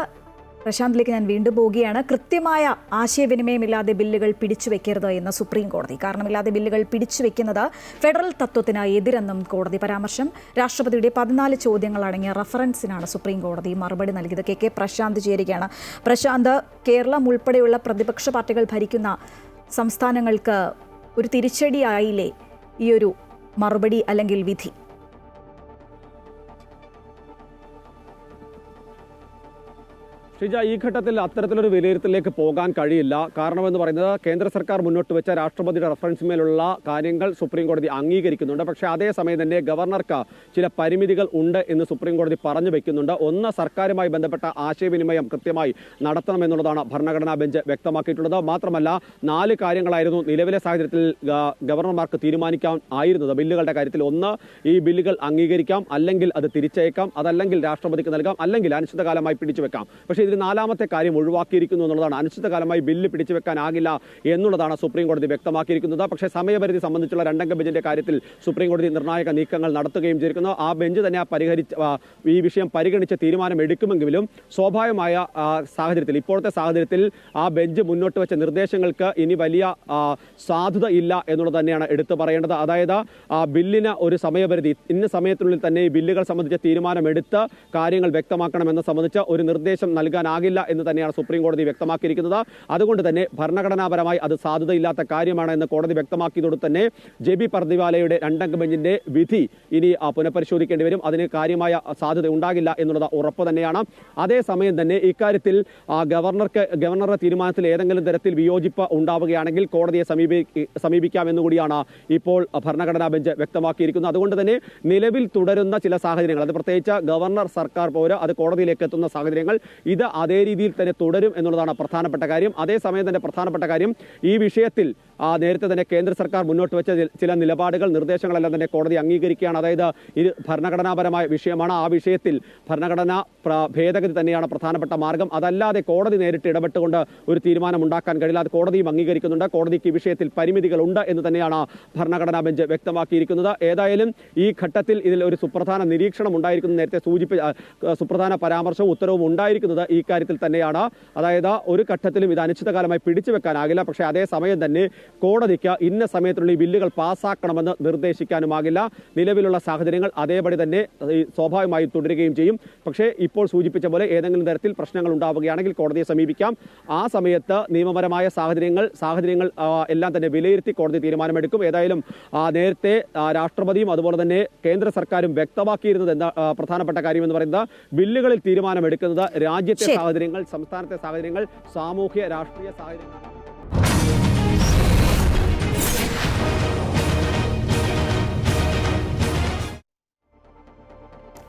പ്രശാന്തിലേക്ക് ഞാൻ വീണ്ടും പോവുകയാണ്. കൃത്യമായ ആശയവിനിമയമില്ലാതെ ബില്ലുകൾ പിടിച്ചുവെക്കരുത് എന്ന് സുപ്രീം കോടതി. കാരണമില്ലാതെ ബില്ലുകൾ പിടിച്ചുവെക്കുന്നത് ഫെഡറൽ തത്വത്തിന് എതിരെന്നും കോടതി പരാമർശം. രാഷ്ട്രപതിയുടെ 14 ചോദ്യങ്ങൾ അടങ്ങിയ റഫറൻസിനാണ് സുപ്രീം കോടതി മറുപടി നൽകിയത്. KK പ്രശാന്ത് ചേരുകയാണ്. പ്രശാന്ത്, കേരളം ഉൾപ്പെടെയുള്ള പ്രതിപക്ഷ പാർട്ടികൾ ഭരിക്കുന്ന സംസ്ഥാനങ്ങൾക്ക് ഒരു തിരിച്ചടിയായില്ലേ ഈ ഒരു മറുപടി അല്ലെങ്കിൽ വിധി?
ഷിജ, ഈ ഘട്ടത്തിൽ അത്തരത്തിലൊരു വിലയിരുത്തലിലേക്ക് പോകാൻ കഴിയില്ല. കാരണമെന്ന് പറയുന്നത് കേന്ദ്ര സർക്കാർ മുന്നോട്ട് വെച്ച രാഷ്ട്രപതിയുടെ റഫറൻസിന്മേലുള്ള കാര്യങ്ങൾ സുപ്രീം കോടതി അംഗീകരിക്കുന്നുണ്ട്. പക്ഷേ അതേസമയം തന്നെ ഗവർണർക്ക് ചില പരിമിതികൾ ഉണ്ട് എന്ന് സുപ്രീം കോടതി പറഞ്ഞു വെക്കുന്നുണ്ട്. ഒന്ന്, സർക്കാരുമായി ബന്ധപ്പെട്ട ആശയവിനിമയം കൃത്യമായി നടത്തണമെന്നുള്ളതാണ് ഭരണഘടനാ ബെഞ്ച് വ്യക്തമാക്കിയിട്ടുള്ളത്. മാത്രമല്ല 4 കാര്യങ്ങളായിരുന്നു നിലവിലെ സാഹചര്യത്തിൽ ഗവർണർമാർക്ക് തീരുമാനിക്കാൻ ആയിരുന്നത് ബില്ലുകളുടെ കാര്യത്തിൽ. ഒന്ന്, ഈ ബില്ലുകൾ അംഗീകരിക്കാം, അല്ലെങ്കിൽ അത് തിരിച്ചയക്കാം, അതല്ലെങ്കിൽ രാഷ്ട്രപതിക്ക് നൽകാം, അല്ലെങ്കിൽ അനിശ്ചിതകാലമായി പിടിച്ചുവെക്കാം. പക്ഷേ ഇതിൽ 4ാമത്തെ കാര്യം ഒഴിവാക്കിയിരിക്കുന്നു എന്നുള്ളതാണ്. അനിശ്ചിതകാലമായി ബില്ല് പിടിച്ചു വെക്കാനാകില്ല എന്നുള്ളതാണ് സുപ്രീം കോടതി വ്യക്തമാക്കിയിരിക്കുന്നത്. പക്ഷേ സമയപരിധി സംബന്ധിച്ചുള്ള 2 അംഗ ബെഞ്ചിന്റെ കാര്യത്തിൽ സുപ്രീം കോടതി നിർണായക നീക്കങ്ങൾ നടത്തുകയും ചെയ്തിരിക്കുന്നു. ആ ബെഞ്ച് തന്നെ ഈ വിഷയം പരിഗണിച്ച് തീരുമാനമെടുക്കുമെങ്കിലും സ്വാഭാവികമായ സാഹചര്യത്തിൽ, ഇപ്പോഴത്തെ സാഹചര്യത്തിൽ ആ ബെഞ്ച് മുന്നോട്ട് വെച്ച നിർദ്ദേശങ്ങൾക്ക് ഇനി വലിയ സാധുത ഇല്ല എന്നുള്ളത് തന്നെയാണ് എടുത്തു പറയേണ്ടത്. അതായത് ബില്ലിന് ഒരു സമയപരിധി, ഇന്ന സമയത്തിനുള്ളിൽ തന്നെ ഈ ബില്ലുകൾ സംബന്ധിച്ച തീരുമാനമെടുത്ത് കാര്യങ്ങൾ വ്യക്തമാക്കണമെന്ന് സംബന്ധിച്ച് ഒരു നിർദ്ദേശം നൽകാനാകില്ല എന്ന് തന്നെയാണ് സുപ്രീം കോടതി വ്യക്തമാക്കിയിരിക്കുന്നത്. അതുകൊണ്ട് തന്നെ ഭരണഘടനാപരമായി അത് സാധുതയില്ലാത്ത കാര്യമാണ് എന്ന് കോടതി വ്യക്തമാക്കിയതോടെ തന്നെ JB പർദിവാലയുടെ 2 അംഗ ബെഞ്ചിന്റെ വിധി ഇനി പുനഃപരിശോധിക്കേണ്ടി വരും. അതിന് കാര്യമായ സാധ്യത ഉണ്ടാകില്ല എന്നുള്ളത് ഉറപ്പ് തന്നെയാണ്. അതേസമയം തന്നെ ഇക്കാര്യത്തിൽ ഗവർണറുടെ തീരുമാനത്തിൽ ഏതെങ്കിലും തരത്തിൽ വിയോജിപ്പ് ഉണ്ടാവുകയാണെങ്കിൽ കോടതിയെ സമീപിക്കാമെന്നുകൂടിയാണ് ഇപ്പോൾ ഭരണഘടനാ ബെഞ്ച് വ്യക്തമാക്കിയിരിക്കുന്നത്. അതുകൊണ്ട് തന്നെ നിലവിൽ തുടരുന്ന ചില സാഹചര്യങ്ങൾ, അത് പ്രത്യേകിച്ച് ഗവർണർ സർക്കാർ പോര് അത് കോടതിയിലേക്ക് എത്തുന്ന സാഹചര്യങ്ങൾ, ഇത് അതേ രീതിയിൽ തന്നെ തുടരും എന്നുള്ളതാണ് പ്രധാനപ്പെട്ട കാര്യം. അതേസമയം തന്നെ പ്രധാനപ്പെട്ട കാര്യം, ഈ വിഷയത്തിൽ നേരത്തെ തന്നെ കേന്ദ്ര സർക്കാർ മുന്നോട്ട് വെച്ച ചില നിലപാടുകൾ, നിർദ്ദേശങ്ങളെല്ലാം തന്നെ കോടതി അംഗീകരിക്കുകയാണ്. അതായത് ഇത് ഭരണഘടനാപരമായ വിഷയമാണ്. ആ വിഷയത്തിൽ ഭരണഘടനാ ഭേദഗതി തന്നെയാണ് പ്രധാനപ്പെട്ട മാർഗം. അതല്ലാതെ കോടതി നേരിട്ട് ഇടപെട്ടുകൊണ്ട് ഒരു തീരുമാനം ഉണ്ടാക്കാൻ കഴിയില്ല. അത് കോടതിയും അംഗീകരിക്കുന്നുണ്ട്. കോടതിക്ക് ഈ വിഷയത്തിൽ പരിമിതികളുണ്ട് എന്ന് തന്നെയാണ് ഭരണഘടനാ ബെഞ്ച് വ്യക്തമാക്കിയിരിക്കുന്നത്. ഏതായാലും ഈ ഘട്ടത്തിൽ ഇതിൽ ഒരു സുപ്രധാന നിരീക്ഷണം ഉണ്ടായിരിക്കുന്നു. നേരത്തെ സുപ്രധാന പരാമർശവും ഉത്തരവും ഉണ്ടായിരിക്കുന്നത് ഈ കാര്യത്തിൽ തന്നെയാണ്. അതായത് ഒരു ഘട്ടത്തിലും ഇത് അനിശ്ചിതകാലമായി പിടിച്ചു വെക്കാനാകില്ല. പക്ഷേ അതേസമയം തന്നെ കോടതിക്ക് ഇന്ന സമയത്തുള്ള ഈ ബില്ലുകൾ പാസ്സാക്കണമെന്ന് നിർദ്ദേശിക്കാനുമാകില്ല. നിലവിലുള്ള സാഹചര്യങ്ങൾ അതേപടി തന്നെ സ്വാഭാവികമായി തുടരുകയും ചെയ്യും. പക്ഷേ ഇപ്പോൾ സൂചിപ്പിച്ച പോലെ ഏതെങ്കിലും തരത്തിൽ പ്രശ്നങ്ങൾ ഉണ്ടാവുകയാണെങ്കിൽ കോടതിയെ സമീപിക്കാം. ആ സമയത്ത് നിയമപരമായ സാഹചര്യങ്ങൾ എല്ലാം തന്നെ വിലയിരുത്തി കോടതി തീരുമാനമെടുക്കും. ഏതായാലും നേരത്തെ രാഷ്ട്രപതിയും അതുപോലെ തന്നെ കേന്ദ്ര സർക്കാരും വ്യക്തമാക്കിയിരുന്നത് എന്താ പ്രധാനപ്പെട്ട കാര്യം എന്ന് പറയുന്നത്, ബില്ലുകളിൽ തീരുമാനമെടുക്കുന്നത് രാജ്യത്തെ സാഹചര്യങ്ങൾ, സംസ്ഥാനത്തെ സാഹചര്യങ്ങൾ, സാമൂഹ്യ രാഷ്ട്രീയ സാഹചര്യങ്ങൾ.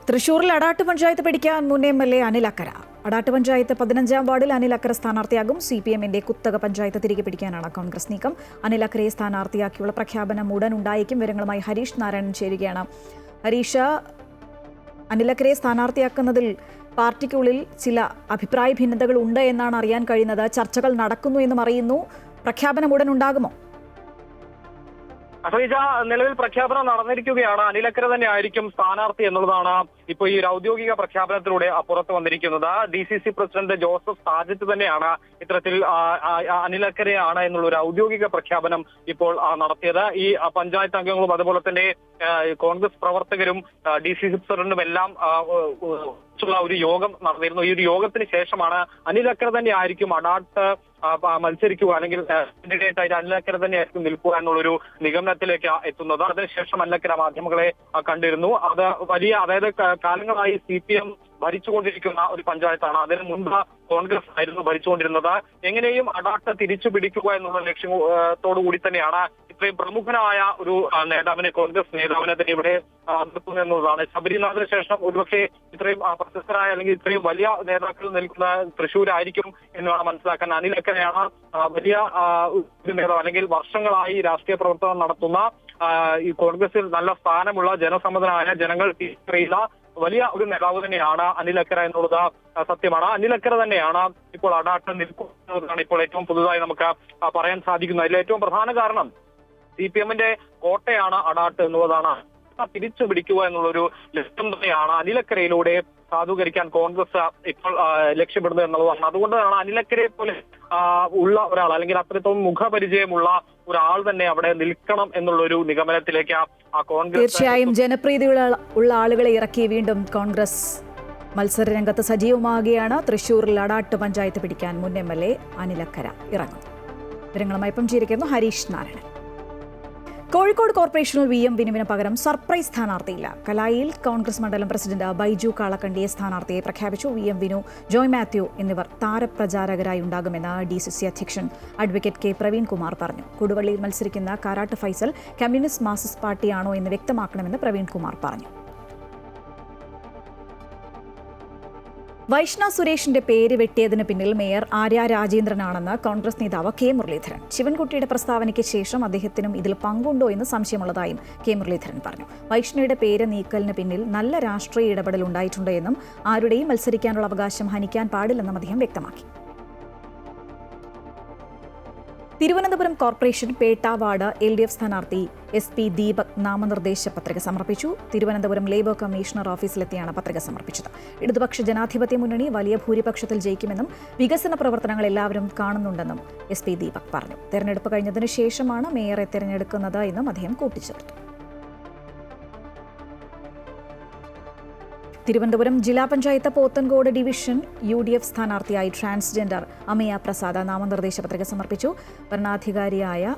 തൃശൂരിൽ അടാട്ട് പഞ്ചായത്ത് പിടിക്കാൻ മുൻ MLA അനിൽ അക്കര. അടാട്ട് പഞ്ചായത്ത് 15ാം വാർഡിൽ അനിൽ അക്കര സ്ഥാനാർത്ഥിയാകും. CPM-ന്റെ കുത്തക പഞ്ചായത്ത് തിരികെ പിടിക്കാനാണ് കോൺഗ്രസ് നീക്കം. അനിൽ അക്കരയെ സ്ഥാനാർത്ഥിയാക്കിയുള്ള പ്രഖ്യാപനം ഉടൻ ഉണ്ടായേക്കും. വിവരങ്ങളുമായി ഹരീഷ് നാരായണൻ ചേരുകയാണ്. ഹരീഷ്, അനിലക്കരയെ സ്ഥാനാർത്ഥിയാക്കുന്നതിൽ പാർട്ടിക്കുള്ളിൽ ചില അഭിപ്രായ ഭിന്നതകൾ ഉണ്ട് എന്നാണ് അറിയാൻ കഴിയുന്നത്. ചർച്ചകൾ നടക്കുന്നു എന്നും അറിയുന്നു. പ്രഖ്യാപനം ഉടൻ ഉണ്ടാകുമോ?
ശ്രീജ, നിലവിൽ പ്രഖ്യാപനം നടന്നിരിക്കുകയാണ്. അനിലക്കര തന്നെ ആയിരിക്കും സ്ഥാനാർത്ഥി എന്നുള്ളതാണ് ഇപ്പോൾ ഈ ഒരു ഔദ്യോഗിക പ്രഖ്യാപനത്തിലൂടെ പുറത്തു വന്നിരിക്കുന്നത്. DCC പ്രസിഡന്റ് ജോസഫ് സാജിത്ത് തന്നെയാണ് ഇത്തരത്തിൽ അനിലക്കരയാണ് എന്നുള്ള ഒരു ഔദ്യോഗിക പ്രഖ്യാപനം ഇപ്പോൾ നടത്തിയത്. ഈ പഞ്ചായത്ത് അംഗങ്ങളും അതുപോലെ തന്നെ കോൺഗ്രസ് പ്രവർത്തകരും DCC പ്രസിഡന്റും എല്ലാം ഒരു യോഗം നടന്നിരുന്നു. ഈ ഒരു യോഗത്തിന് ശേഷമാണ് അനിലക്കര തന്നെ ആയിരിക്കും അടാട്ട് മത്സരിക്കുക അല്ലെങ്കിൽ കാൻഡിഡേറ്റ് ആയിട്ട് അനിലക്കര തന്നെ ആയിരിക്കും നിൽക്കുക എന്നുള്ളൊരു നിഗമനത്തിലേക്ക് എത്തുന്നത്. അതിനുശേഷം അനിലക്കര മാധ്യമങ്ങളെ കണ്ടിരുന്നു. അത് വലിയ, അതായത് കാലങ്ങളായി CPM ഭരിച്ചുകൊണ്ടിരിക്കുന്ന ഒരു പഞ്ചായത്താണ്. അതിന് മുൻപ് കോൺഗ്രസ് ആയിരുന്നു ഭരിച്ചുകൊണ്ടിരുന്നത്. എങ്ങനെയും അടാട്ട് തിരിച്ചു പിടിക്കുക എന്നുള്ള ലക്ഷ്യത്തോടു കൂടി തന്നെയാണ് ഇത്രയും പ്രമുഖനായ ഒരു നേതാവിനെ, കോൺഗ്രസ് നേതാവിനെ തന്നെ ഇവിടെ നിർത്തുന്നത് എന്നുള്ളതാണ്. ശബരിനാഥിന് ശേഷം ഒരുപക്ഷെ ഇത്രയും പ്രശസ്തരായ അല്ലെങ്കിൽ ഇത്രയും വലിയ നേതാക്കൾ നിൽക്കുന്ന തൃശ്ശൂരായിരിക്കും എന്ന് വേണം മനസ്സിലാക്കാൻ. അനിലക്കരയാണ് വലിയ ഒരു നേതാവ്, അല്ലെങ്കിൽ വർഷങ്ങളായി രാഷ്ട്രീയ പ്രവർത്തനം നടത്തുന്ന, ഈ കോൺഗ്രസിൽ നല്ല സ്ഥാനമുള്ള, ജനസമ്മതനായ, ജനങ്ങൾ തിരിച്ചറിയുന്ന വലിയ ഒരു നേതാവ് തന്നെയാണ് അനിലക്കര എന്നുള്ളത് സത്യമാണ്. അനിലക്കര തന്നെയാണ് ഇപ്പോൾ അടാട്ട് നിൽക്കുന്നതാണ് ഇപ്പോൾ ഏറ്റവും പുതുതായി നമുക്ക് പറയാൻ സാധിക്കുന്നത്. അതിൽ ഏറ്റവും പ്രധാന കാരണം CPMന്റെ കോട്ടയാണ് അടാട്ട് എന്നുള്ളതാണ്. തിരിച്ചു പിടിക്കുക എന്നുള്ളൊരു ലക്ഷ്യം തന്നെയാണ് അനിലക്കരയിലൂടെ സാധൂകരിക്കാൻ കോൺഗ്രസ് ഇപ്പോൾ ലക്ഷ്യമിടുന്നത് എന്നുള്ളതാണ്. അതുകൊണ്ടാണ് അനിലക്കരയെ പോലെ ഉള്ള ഒരാൾ, അല്ലെങ്കിൽ അത്രത്തോളം മുഖപരിചയമുള്ള ഒരാൾ തന്നെ അവിടെ നിൽക്കണം എന്നുള്ളൊരു നിഗമനത്തിലേക്ക് കോൺഗ്രസ്.
തീർച്ചയായും ജനപ്രീതിയുള്ള ആളുകളെ ഇറക്കി വീണ്ടും കോൺഗ്രസ് മത്സരരംഗത്ത് സജീവമാകുകയാണ്. തൃശൂരിൽ അടാട്ട് പഞ്ചായത്ത് പിടിക്കാൻ മുൻ MLA അനിലക്കര ഇറങ്ങുന്നു. വിവരങ്ങളുമായി ഇപ്പം ചേരുന്നു ഹരീഷ് നാരായണൻ. കോഴിക്കോട് കോർപ്പറേഷനിൽ VM വിനുവിന് പകരം സർപ്രൈസ് സ്ഥാനാർത്ഥിയില്ല. കലായിൽ കോൺഗ്രസ് മണ്ഡലം പ്രസിഡന്റ് ബൈജു കാളക്കണ്ടിയെ സ്ഥാനാർത്ഥിയെ പ്രഖ്യാപിച്ചു. VM വിനു, ജോയ് മാത്യു എന്നിവർ താരപ്രചാരകരായി ഉണ്ടാകുമെന്ന് DCC അധ്യക്ഷൻ അഡ്വക്കേറ്റ് K പ്രവീൺകുമാർ പറഞ്ഞു. കൊടുവള്ളിയിൽ മത്സരിക്കുന്ന കാരാട്ട് ഫൈസൽ കമ്മ്യൂണിസ്റ്റ് മാർക്സിസ്റ്റ് പാർട്ടിയാണോ എന്ന് വ്യക്തമാക്കണമെന്ന് പ്രവീൺകുമാർ പറഞ്ഞു. വൈഷ്ണ സുരേഷിന്റെ പേര് വെട്ടിയതിന് പിന്നിൽ മേയർ ആര്യ രാജേന്ദ്രനാണെന്ന് കോൺഗ്രസ് നേതാവ് K മുരളീധരൻ. ശിവൻകുട്ടിയുടെ പ്രസ്താവനയ്ക്ക് ശേഷം അദ്ദേഹത്തിനും ഇതിൽ പങ്കുണ്ടോ എന്ന് സംശയമുള്ളതായും K മുരളീധരൻ പറഞ്ഞു. വൈഷ്ണയുടെ പേര് നീക്കലിന് പിന്നിൽ നല്ല രാഷ്ട്രീയ ഇടപെടൽ ഉണ്ടായിട്ടുണ്ട് എന്നും ആരുടെയും മത്സരിക്കാനുള്ള അവകാശം ഹനിക്കാൻ പാടില്ലെന്നും അദ്ദേഹം വ്യക്തമാക്കി. Thiruvananthapuram corporation Pettah ward LDF സ്ഥാനാർത്ഥി SP ദീപക് നാമനിർദ്ദേശ പത്രിക സമർപ്പിച്ചു. തിരുവനന്തപുരം ലേബർ കമ്മീഷണർ ഓഫീസിലെത്തിയാണ് പത്രിക സമർപ്പിച്ചത്. ഇടതുപക്ഷ ജനാധിപത്യ മുന്നണി വലിയ ഭൂരിപക്ഷത്തിൽ ജയിക്കുമെന്നും വികസന പ്രവർത്തനങ്ങൾ എല്ലാവരും കാണുന്നുണ്ടെന്നും SP ദീപക് പറഞ്ഞു. തെരഞ്ഞെടുപ്പ് കഴിഞ്ഞതിന് ശേഷമാണ് മേയറെ തെരഞ്ഞെടുക്കുന്നത് എന്നും അദ്ദേഹം കൂട്ടിച്ചേർത്തു. തിരുവനന്തപുരം ജില്ലാ പഞ്ചായത്ത് പോത്തൻകോട് ഡിവിഷൻ UDF സ്ഥാനാർത്ഥിയായി ട്രാൻസ്ജെൻഡർ അമയ പ്രസാദ് നാമനിർദ്ദേശ പത്രിക സമർപ്പിച്ചു. ഭരണാധികാരിയായ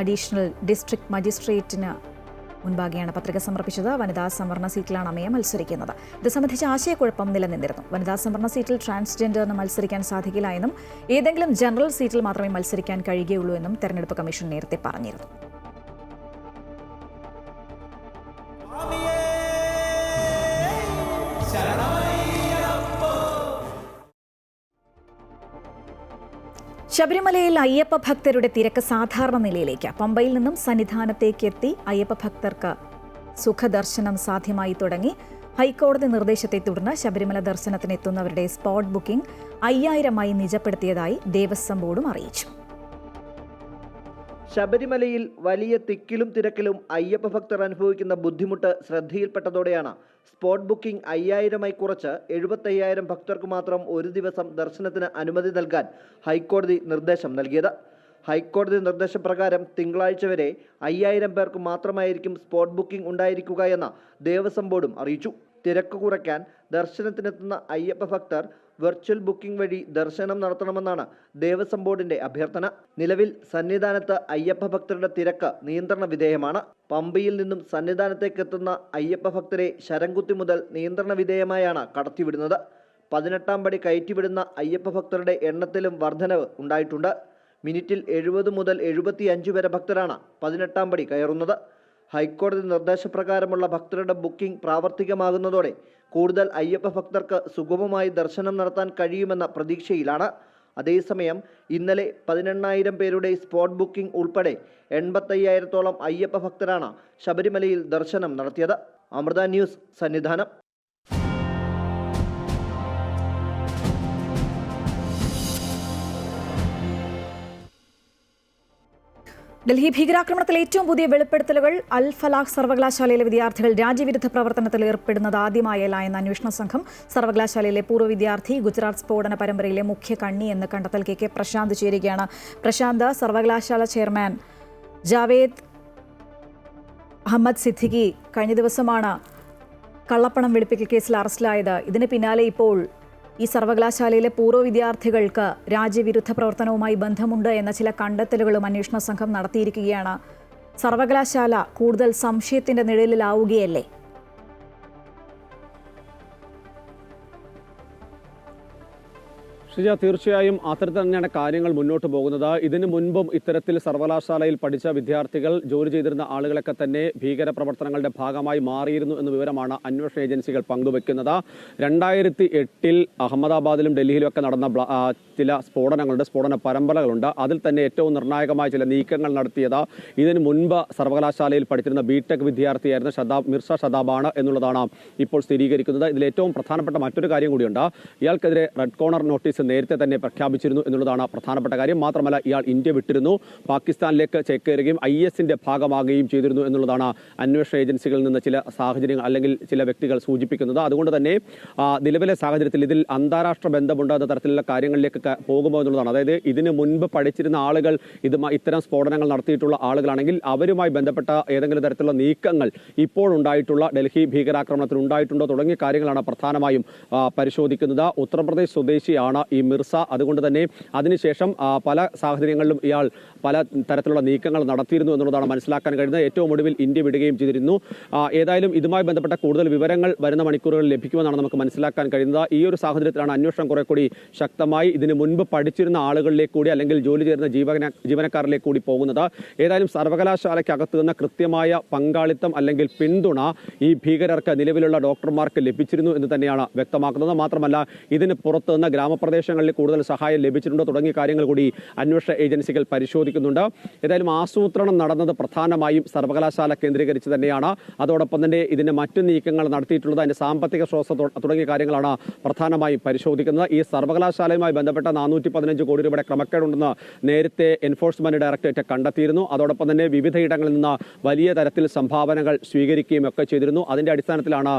അഡീഷണൽ ഡിസ്ട്രിക്ട് മജിസ്ട്രേറ്റിന് മുൻപാകെയാണ് പത്രിക സമർപ്പിച്ചത്. വനിതാ സംവരണ സീറ്റിലാണ് അമയ മത്സരിക്കുന്നത്. ഇത് സംബന്ധിച്ച ആശയക്കുഴപ്പം നിലനിന്നിരുന്നു. വനിതാ സംവരണ സീറ്റിൽ ട്രാൻസ്ജെൻഡറിന് മത്സരിക്കാൻ സാധിക്കില്ല എന്നും ഏതെങ്കിലും ജനറൽ സീറ്റിൽ മാത്രമേ മത്സരിക്കാൻ കഴിയുകയുള്ളൂ എന്നും തെരഞ്ഞെടുപ്പ് കമ്മീഷൻ നേരത്തെ പറഞ്ഞിരുന്നു. ശബരിമലയിൽ അയ്യപ്പ ഭക്തരുടെ തിരക്ക് സാധാരണ നിലയിലേക്ക്. പമ്പയിൽ നിന്നും സന്നിധാനത്തേക്ക് എത്തി അയ്യപ്പ ഭക്തർക്ക് സുഖദർശനം സാധ്യമായി തുടങ്ങി. ഹൈക്കോടതി നിർദ്ദേശത്തെ തുടർന്ന് ശബരിമല ദർശനത്തിനെത്തുന്നവരുടെ സ്പോട്ട് ബുക്കിംഗ് 5000 നിജപ്പെടുത്തിയതായി ദേവസ്വം ബോർഡും അറിയിച്ചു.
ശബരിമലയിൽ വലിയ തിക്കിലും തിരക്കിലും അയ്യപ്പ ഭക്തർ അനുഭവിക്കുന്ന ബുദ്ധിമുട്ട് ശ്രദ്ധയിൽപ്പെട്ടതോടെയാണ് സ്പോട്ട് ബുക്കിംഗ് 5000 കുറച്ച് 75000 ഭക്തർക്ക് മാത്രം ഒരു ദിവസം ദർശനത്തിന് അനുമതി നൽകാൻ ഹൈക്കോടതി നിർദ്ദേശം നൽകിയത്. ഹൈക്കോടതി നിർദ്ദേശപ്രകാരം തിങ്കളാഴ്ച വരെ 5000 പേർക്ക് മാത്രമായിരിക്കും സ്പോട്ട് ബുക്കിംഗ് ഉണ്ടായിരിക്കുക എന്ന് ദേവസ്വം ബോർഡും അറിയിച്ചു. തിരക്ക് കുറയ്ക്കാൻ ദർശനത്തിനെത്തുന്ന അയ്യപ്പ ഭക്തർ വെർച്വൽ ബുക്കിംഗ് വഴി ദർശനം നടത്തണമെന്നാണ് ദേവസ്വം ബോർഡിന്റെ അഭ്യർത്ഥന. നിലവിൽ സന്നിധാനത്ത് അയ്യപ്പ ഭക്തരുടെ തിരക്ക് നിയന്ത്രണ വിധേയമാണ്. പമ്പയിൽ നിന്നും സന്നിധാനത്തേക്ക് എത്തുന്ന അയ്യപ്പ ഭക്തരെ ശരംകുത്തി മുതൽ നിയന്ത്രണ വിധേയമായാണ് കടത്തിവിടുന്നത്. 18ാം പടി കയറ്റിവിടുന്ന അയ്യപ്പ ഭക്തരുടെ എണ്ണത്തിലും വർധനവ് ഉണ്ടായിട്ടുണ്ട്. മിനിറ്റിൽ 70 മുതൽ 75 വരെ ഭക്തരാണ് 18ാം പടി കയറുന്നത്. ഹൈക്കോടതി നിർദ്ദേശപ്രകാരമുള്ള ഭക്തരുടെ ബുക്കിംഗ് പ്രാവർത്തികമാകുന്നതോടെ കൂടുതൽ അയ്യപ്പ ഭക്തർക്ക് സുഗമമായി ദർശനം നടത്താൻ കഴിയുമെന്ന പ്രതീക്ഷയിലാണ്. അതേസമയം ഇന്നലെ 18,000 പേരുടെ സ്പോട്ട് ബുക്കിംഗ് ഉൾപ്പെടെ 85,000-ഓളം അയ്യപ്പ ഭക്തരാണ് ശബരിമലയിൽ ദർശനം നടത്തിയത്. അമൃത ന്യൂസ്, സന്നിധാനം.
ഡൽഹി ഭീകരാക്രമണത്തിൽ ഏറ്റവും പുതിയ വെളിപ്പെടുത്തലുകൾ. അൽ ഫലാഹ് സർവകലാശാലയിലെ വിദ്യാർത്ഥികൾ രാജ്യവിരുദ്ധ പ്രവർത്തനത്തിൽ ഏർപ്പെടുന്നത് ആദ്യമായല്ല എന്ന അന്വേഷണ സംഘം. സർവകലാശാലയിലെ പൂർവ്വ വിദ്യാർത്ഥി ഗുജറാത്ത് സ്ഫോടന പരമ്പരയിലെ മുഖ്യ കണ്ണി എന്ന് കണ്ടെത്തൽ. കെ പ്രശാന്ത് ചേരുകയാണ്. പ്രശാന്ത്, സർവകലാശാല ചെയർമാൻ ജാവേദ് അഹമ്മദ് സിദ്ദിഖി കഴിഞ്ഞ ദിവസമാണ് കള്ളപ്പണം വെളുപ്പിക്കൽ കേസിൽ അറസ്റ്റിലായത്. ഇതിന് പിന്നാലെ ഇപ്പോൾ ഈ സർവകലാശാലയിലെ പൂർവ്വ വിദ്യാർത്ഥികൾക്ക് രാജ്യവിരുദ്ധ പ്രവർത്തനവുമായി ബന്ധമുണ്ട് എന്ന ചില കണ്ടെത്തലുകളും അന്വേഷണ സംഘം നടത്തിയിരിക്കുകയാണ്. സർവകലാശാല കൂടുതൽ സംശയത്തിന്റെ നിഴലിലാവുകയല്ലേ?
ഷിജ, തീർച്ചയായും അത്തരത്തിൽ തന്നെയാണ് കാര്യങ്ങൾ മുന്നോട്ട് പോകുന്നത്. ഇതിനു മുൻപും ഇത്തരത്തിൽ സർവകലാശാലയിൽ പഠിച്ച വിദ്യാർത്ഥികൾ ജോലി ചെയ്തിരുന്ന ആളുകളൊക്കെ തന്നെ ഭീകരപ്രവർത്തനങ്ങളുടെ ഭാഗമായി മാറിയിരുന്നു എന്ന വിവരമാണ് അന്വേഷണ ഏജൻസികൾ പങ്കുവെക്കുന്നത്. 2008 അഹമ്മദാബാദിലും ഡൽഹിയിലുമൊക്കെ നടന്ന ചില സ്ഫോടന പരമ്പരകളുണ്ട്. അതിൽ തന്നെ ഏറ്റവും നിർണായകമായ ചില നീക്കങ്ങൾ നടത്തിയത് ഇതിനു മുൻപ് സർവകലാശാലയിൽ പഠിച്ചിരുന്ന ബിടെക് വിദ്യാർത്ഥിയായിരുന്ന മിർസ ഷദാബാണ് എന്നുള്ളതാണ് ഇപ്പോൾ സ്ഥിരീകരിക്കുന്നത്. ഇതിൽ ഏറ്റവും പ്രധാനപ്പെട്ട മറ്റൊരു കാര്യം കൂടിയുണ്ട്. ഇയാൾക്കെതിരെ റെഡ് കോർണർ നോട്ടീസ് നേരത്തെ തന്നെ പ്രഖ്യാപിച്ചിരുന്നു എന്നുള്ളതാണ് പ്രധാനപ്പെട്ട കാര്യം. മാത്രമല്ല, ഇയാൾ ഇന്ത്യ വിട്ടിരുന്നു, പാകിസ്ഥാനിലേക്ക് ചേക്കേറുകയും IS-ന്റെ ഭാഗമാകുകയും ചെയ്തിരുന്നു എന്നുള്ളതാണ് അന്വേഷണ ഏജൻസികളിൽ നിന്ന് ചില സാഹചര്യങ്ങൾ അല്ലെങ്കിൽ ചില വ്യക്തികൾ സൂചിപ്പിക്കുന്നത്. അതുകൊണ്ട് തന്നെ നിലവിലെ സാഹചര്യത്തിൽ ഇതിൽ അന്താരാഷ്ട്ര ബന്ധമുണ്ട് എന്ന തരത്തിലുള്ള കാര്യങ്ങളിലേക്ക് പോകുമോ എന്നുള്ളതാണ്. അതായത് ഇതിന് മുൻപ് പഠിച്ചിരുന്ന ആളുകൾ ഇത്തരം സ്ഫോടനങ്ങൾ നടത്തിയിട്ടുള്ള ആളുകളാണെങ്കിൽ അവരുമായി ബന്ധപ്പെട്ട ഏതെങ്കിലും തരത്തിലുള്ള നീക്കങ്ങൾ ഇപ്പോഴുണ്ടായിട്ടുള്ള ഡൽഹി ഭീകരാക്രമണത്തിൽ ഉണ്ടായിട്ടുണ്ടോ തുടങ്ങിയ കാര്യങ്ങളാണ് പ്രധാനമായും പരിശോധിക്കുന്നത്. ഉത്തർപ്രദേശ് സ്വദേശിയാണ് ഈ മിർസ. അതുകൊണ്ട് തന്നെ അതിനുശേഷം പല സാഹചര്യങ്ങളിലും ഇയാൾ പല തരത്തിലുള്ള നീക്കങ്ങൾ നടത്തിയിരുന്നു എന്നുള്ളതാണ് മനസ്സിലാക്കാൻ കഴിയുന്നത്. ഏറ്റവും ഒടുവിൽ ഇന്ത്യ വിടുകയും ചെയ്തിരുന്നു. ഏതായാലും ഇതുമായി ബന്ധപ്പെട്ട കൂടുതൽ വിവരങ്ങൾ വരുന്ന മണിക്കൂറുകളിൽ ലഭിക്കുമെന്നാണ് നമുക്ക് മനസ്സിലാക്കാൻ കഴിയുന്നത്. ഈ ഒരു സാഹചര്യത്തിലാണ് അന്വേഷണം കുറെ കൂടി ശക്തമായി ഇതിന് മുൻപ് പഠിച്ചിരുന്ന ആളുകളിലേക്ക് കൂടി അല്ലെങ്കിൽ ജോലി ചെയ്യുന്ന ജീവനക്കാരിലേക്ക് കൂടി പോകുന്നത്. ഏതായാലും സർവകലാശാലയ്ക്കകത്ത് നിന്ന് കൃത്യമായ പങ്കാളിത്തം അല്ലെങ്കിൽ പിന്തുണ ഈ ഭീകരർക്ക് നിലവിലുള്ള ഡോക്ടർമാർക്ക് ലഭിച്ചിരുന്നു എന്ന് തന്നെയാണ് വ്യക്തമാക്കുന്നത്. മാത്രമല്ല, ഇതിന് പുറത്ത് നിന്ന് ഗ്രാമപ്രദേശങ്ങളിൽ കൂടുതൽ സഹായം ലഭിച്ചിട്ടുണ്ടോ തുടങ്ങിയ കാര്യങ്ങൾ കൂടി അന്വേഷണ ഏജൻസികൾ പരിശോധിക്കുന്നുണ്ട്. ഏതായാലും ആസൂത്രണം നടന്നത് പ്രധാനമായും സർവകലാശാല കേന്ദ്രീകരിച്ച് തന്നെയാണ്. അതോടൊപ്പം തന്നെ ഇതിന്റെ മറ്റു നീക്കങ്ങൾ നടത്തിയിട്ടുള്ളത് അതിന്റെ സാമ്പത്തിക സ്രോതസ് തുടങ്ങിയ കാര്യങ്ങളാണ് പ്രധാനമായും പരിശോധിക്കുന്നത്. ഈ സർവകലാശാലയുമായി ബന്ധപ്പെട്ട 415 കോടി രൂപയുടെ ക്രമക്കേടുണ്ടെന്ന് നേരത്തെ എൻഫോഴ്സ്മെന്റ് ഡയറക്ടറേറ്റ് കണ്ടെത്തിയിരുന്നു. അതോടൊപ്പം തന്നെ വിവിധയിടങ്ങളിൽ നിന്ന് വലിയ തരത്തിൽ സംഭാവനകൾ സ്വീകരിക്കുകയും ഒക്കെ ചെയ്തിരുന്നു. അതിന്റെ അടിസ്ഥാനത്തിലാണ്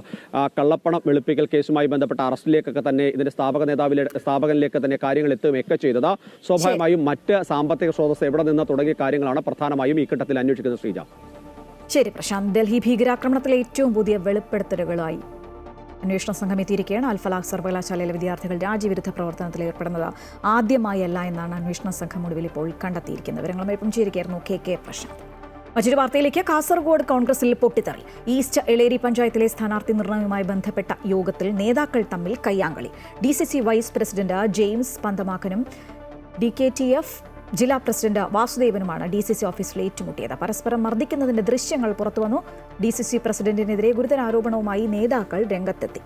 കള്ളപ്പണം വെളുപ്പിക്കൽ കേസുമായി ബന്ധപ്പെട്ട അറസ്റ്റിലേക്കൊക്കെ തന്നെ ഇതിന്റെ സ്ഥാപകനിലേക്ക് തന്നെ കാര്യങ്ങൾ എത്തുകയൊക്കെ ചെയ്തത്. സ്വാഭാവികമായും മറ്റ് സാമ്പത്തിക സ്രോതസ് എവിടെ നിന്ന് തുടങ്ങിയ കാര്യങ്ങളാണ് പ്രധാനമായും ഈ ഘട്ടത്തിൽ അന്വേഷിക്കുന്നത്. ശ്രീജ.
ശരി പ്രശാന്ത്. ഡൽഹി ഭീകരാക്രമണത്തിലെ ഏറ്റവും പുതിയ വെളിപ്പെടുത്തലുകളായി അന്വേഷണ സംഘം എത്തിയിരിക്കുകയാണ്. അൽ ഫലാഹ് സർവകലാശാലയിലെ വിദ്യാർത്ഥികൾ രാജ്യവിരുദ്ധ പ്രവർത്തനത്തിൽ ഏർപ്പെടുന്നത് ആദ്യമായല്ല എന്നാണ് അന്വേഷണ സംഘം ഒടുവിൽ ഇപ്പോൾ കണ്ടെത്തിയിരിക്കുന്നത്. വിവരങ്ങളുമായി ഇപ്പം ചേരുകയായിരുന്നു കെ പ്രശാന്ത്. മറ്റൊരു വാർത്തയിലേക്ക്. കാസർഗോഡ് കോൺഗ്രസിൽ പൊട്ടിത്തെറി. ഈസ്റ്റ് എളേരി പഞ്ചായത്തിലെ സ്ഥാനാർത്ഥി നിർണയവുമായി ബന്ധപ്പെട്ട യോഗത്തിൽ നേതാക്കൾ തമ്മിൽ കയ്യാങ്കളി. DCC വൈസ് പ്രസിഡന്റ് ജെയിംസ് പന്തമാക്കനും DKTF ജില്ലാ പ്രസിഡന്റ് വാസുദേവനുമാണ് DCC ഓഫീസിൽ ഏറ്റുമുട്ടിയത്. പരസ്പരം മർദ്ദിക്കുന്നതിന്റെ ദൃശ്യങ്ങൾ പുറത്തുവന്നു. DCC പ്രസിഡന്റിനെതിരെ ഗുരുതര ആരോപണവുമായി നേതാക്കൾ രംഗത്തെത്തി.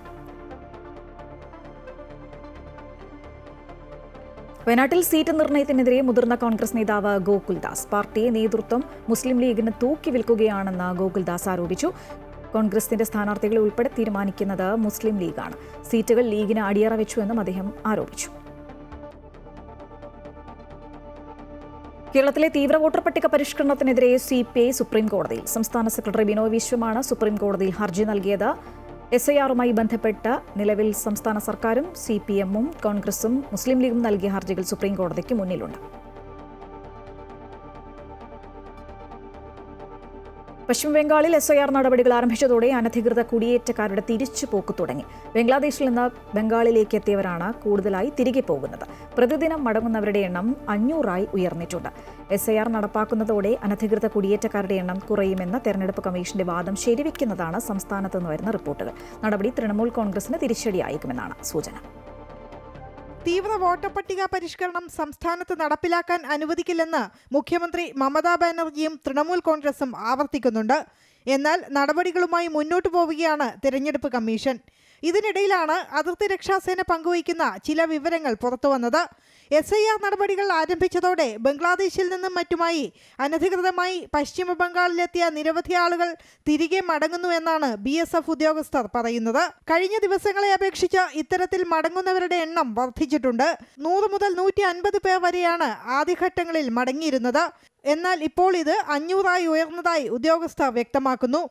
വയനാട്ടിൽ സീറ്റ് നിർണയത്തിനെതിരെ മുതിർന്ന കോൺഗ്രസ് നേതാവ് ഗോകുൽദാസ്. പാർട്ടിയെ നേതൃത്വം മുസ്ലിം ലീഗിന് തൂക്കി വിൽക്കുകയാണെന്ന് ഗോകുൽദാസ് ആരോപിച്ചു. കോൺഗ്രസിന്റെ സ്ഥാനാർത്ഥികളെ ഉൾപ്പെടെ തീരുമാനിക്കുന്നത് മുസ്ലിം ലീഗാണ്. സീറ്റുകൾ ലീഗിന് അടിയറ വെച്ചുവെന്നും അദ്ദേഹം ആരോപിച്ചു. കേരളത്തിലെ തീവ്ര വോട്ടർ പട്ടിക പരിഷ്കരണത്തിനെതിരെ CPI സുപ്രീം കോടതിയിൽ. സംസ്ഥാന സെക്രട്ടറി ബിനോയ് വിശ്വമാണ് സുപ്രീം കോടതിയിൽ ഹർജി നൽകിയത്. SIR-മായി ബന്ധപ്പെട്ട് നിലവിൽ സംസ്ഥാന സർക്കാരും CPM-ഉം കോൺഗ്രസും മുസ്ലിം ലീഗും നൽകിയ ഹർജികൾ സുപ്രീം കോടതിക്ക് മുന്നിലുണ്ട്. പശ്ചിമബംഗാളിൽ SIR നടപടികൾ ആരംഭിച്ചതോടെ അനധികൃത കുടിയേറ്റക്കാരുടെ തിരിച്ചുപോക്ക് തുടങ്ങി. ബംഗ്ലാദേശിൽ നിന്ന് ബംഗാളിലേക്ക് എത്തിയവരാണ് കൂടുതലായി തിരികെ പോകുന്നത്. പ്രതിദിനം മടങ്ങുന്നവരുടെ എണ്ണം 500-ആയി ഉയർന്നിട്ടുണ്ട്. SIR നടപ്പാക്കുന്നതോടെ അനധികൃത കുടിയേറ്റക്കാരുടെ എണ്ണം കുറയുമെന്ന് തെരഞ്ഞെടുപ്പ് കമ്മീഷന്റെ വാദം ശരിവെക്കുന്നതാണ് സംസ്ഥാനത്ത് നിന്ന് വരുന്ന റിപ്പോർട്ടുകൾ. നടപടി തൃണമൂൽ കോൺഗ്രസിന് തിരിച്ചടിയായേക്കുമെന്നാണ് സൂചന.
തീവ്ര വോട്ടർ പട്ടിക പരിഷ്കരണം സംസ്ഥാനത്ത് നടപ്പിലാക്കാൻ അനുവദിക്കില്ലെന്ന് മുഖ്യമന്ത്രി മമതാ ബാനർജിയും തൃണമൂൽ കോൺഗ്രസും ആവർത്തിക്കുന്നുണ്ട്. എന്നാൽ നടപടികളുമായി മുന്നോട്ടു പോവുകയാണ് തെരഞ്ഞെടുപ്പ് കമ്മീഷൻ. ഇതിനിടയിലാണ് അതിർത്തി രക്ഷാസേന പങ്കുവയ്ക്കുന്ന ചില വിവരങ്ങൾ പുറത്തുവന്നത്. SIR നടപടികൾ ആരംഭിച്ചതോടെ ബംഗ്ലാദേശിൽ നിന്നും മറ്റുമായി അനധികൃതമായി പശ്ചിമ ബംഗാളിലെത്തിയ നിരവധി ആളുകൾ തിരികെ മടങ്ങുന്നു എന്നാണ് BSF ഉദ്യോഗസ്ഥർ പറയുന്നത്. കഴിഞ്ഞ ദിവസങ്ങളെ അപേക്ഷിച്ച് ഇത്തരത്തിൽ മടങ്ങുന്നവരുടെ എണ്ണം വർദ്ധിച്ചിട്ടുണ്ട്. 100 മുതൽ 150 പേർ വരെയാണ് ആദ്യഘട്ടങ്ങളിൽ മടങ്ങിയിരുന്നത്. എന്നാൽ ഇപ്പോൾ ഇത് 500 ഉയർന്നതായി ഉദ്യോഗസ്ഥർ വ്യക്തമാക്കുന്നു.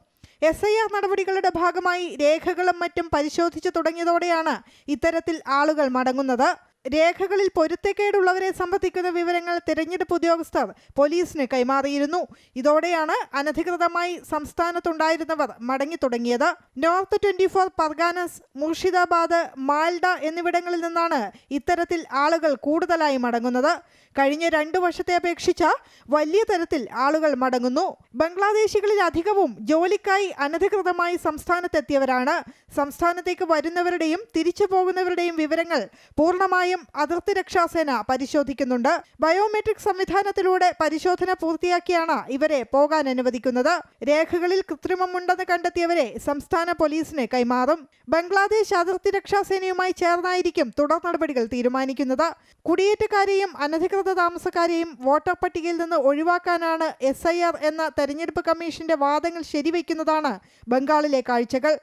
SIR നടപടികളുടെ ഭാഗമായി രേഖകളും മറ്റും പരിശോധിച്ചു തുടങ്ങിയതോടെയാണ് ഇത്തരത്തിൽ ആളുകൾ മടങ്ങുന്നത്. രേഖകളിൽ പൊരുത്തക്കേടുള്ളവരെ സംബന്ധിക്കുന്ന വിവരങ്ങൾ തിരഞ്ഞെടുപ്പ് ഉദ്യോഗസ്ഥർ പോലീസിന് കൈമാറിയിരുന്നു. ഇതോടെയാണ് അനധികൃതമായി സംസ്ഥാനത്തുണ്ടായിരുന്നവർ മടങ്ങി തുടങ്ങിയത്. നോർത്ത് 24 പർഗാനസ്, മുർഷിദാബാദ്, മാൽഡ എന്നിവിടങ്ങളിൽ നിന്നാണ് ഇത്തരത്തിൽ ആളുകൾ കൂടുതലായി മടങ്ങുന്നത്. കഴിഞ്ഞ 2 വർഷത്തെ അപേക്ഷിച്ച് വലിയ തരത്തിൽ ആളുകൾ മടങ്ങുന്നു. ബംഗ്ലാദേശികളിൽ അധികവും ജോലിക്കായി അനധികൃതമായി സംസ്ഥാനത്തെത്തിയവരാണ്. സംസ്ഥാനത്തേക്ക് വരുന്നവരുടെയും തിരിച്ചു പോകുന്നവരുടെയും വിവരങ്ങൾ പൂർണ്ണമായും അതിർത്തി രക്ഷാസേന പരിശോധിക്കുന്നുണ്ട്. ബയോമെട്രിക് സംവിധാനത്തിലൂടെ പരിശോധന പൂർത്തിയാക്കിയാണ് ഇവരെ പോകാൻ അനുവദിക്കുന്നത്. രേഖകളിൽ കൃത്രിമമുണ്ടെന്ന് കണ്ടെത്തിയവരെ സംസ്ഥാന പോലീസിന് കൈമാറും. ബംഗ്ലാദേശ് അതിർത്തി രക്ഷാസേനയുമായി ചേർന്നായിരിക്കും തുടർ നടപടികൾ തീരുമാനിക്കുന്നത്. കുടിയേറ്റക്കാരെയും അനധികൃത താമസക്കാരെയും വോട്ടർ പട്ടികയിൽ നിന്ന് ഒഴിവാക്കാനാണ് SIR എന്ന തെരഞ്ഞെടുപ്പ് കമ്മീഷന്റെ വാദങ്ങൾ ശരിവയ്ക്കുന്നതാണ് ബംഗാളിലെ കാഴ്ചകൾ.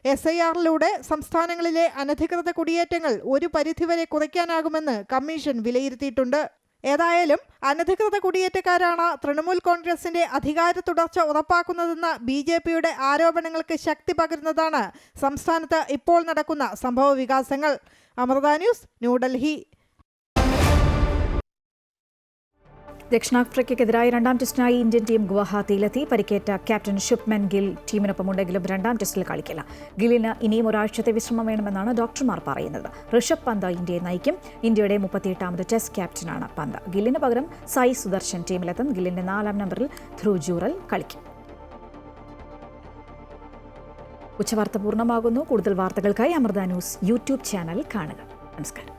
SIR-ിലൂടെ സംസ്ഥാനങ്ങളിലെ അനധികൃത കുടിയേറ്റങ്ങൾ ഒരു പരിധിവരെ കുറയ്ക്കാനാകുമെന്ന് കമ്മീഷൻ വിലയിരുത്തിയിട്ടുണ്ട്. ഏതായാലും അനധികൃത കുടിയേറ്റക്കാരാണ് തൃണമൂൽ കോൺഗ്രസിന്റെ അധികാര തുടർച്ച ഉറപ്പാക്കുന്നതെന്ന BJP-യുടെ ആരോപണങ്ങൾക്ക് ശക്തി പകരുന്നതാണ് സംസ്ഥാനത്ത് ഇപ്പോൾ നടക്കുന്ന സംഭവ വികാസങ്ങൾ. അമൃത ന്യൂസ്, ന്യൂഡൽഹി.
ദക്ഷിണാഫ്രിക്കയ്ക്കെതിരായ 2ാം ടെസ്റ്റിനായി ഇന്ത്യൻ ടീം ഗുവാഹത്തിയിലെത്തി. പരിക്കേറ്റ ക്യാപ്റ്റൻ ശുഭ്മൻ ഗിൽ ടീമിനൊപ്പമുണ്ടെങ്കിലും 2ാം ടെസ്റ്റിൽ കളിക്കില്ല. ഗില്ലിന് ഇനിയും ഒരാഴ്ചത്തെ വിശ്രമം വേണമെന്നാണ് ഡോക്ടർമാർ പറയുന്നത്. ഋഷഭ് പന്ത് ഇന്ത്യയെ നയിക്കും. ഇന്ത്യയുടെ 38ാമത് ടെസ്റ്റ് ക്യാപ്റ്റനാണ് പന്ത്. ഗില്ലിന് പകരം സായി സുദർശൻ ടീമിലെത്തും. ഗില്ലിന്റെ 4ാം നമ്പറിൽ ധ്രുവ് ജൂറൽ കളിക്കും. ഉച്ചവാർത്ത പൂർണ്ണമാകുന്നു. കൂടുതൽ വാർത്തകൾക്കായി അമൃത ന്യൂസ് യൂട്യൂബ് ചാനൽ കാണുക. നമസ്കാരം.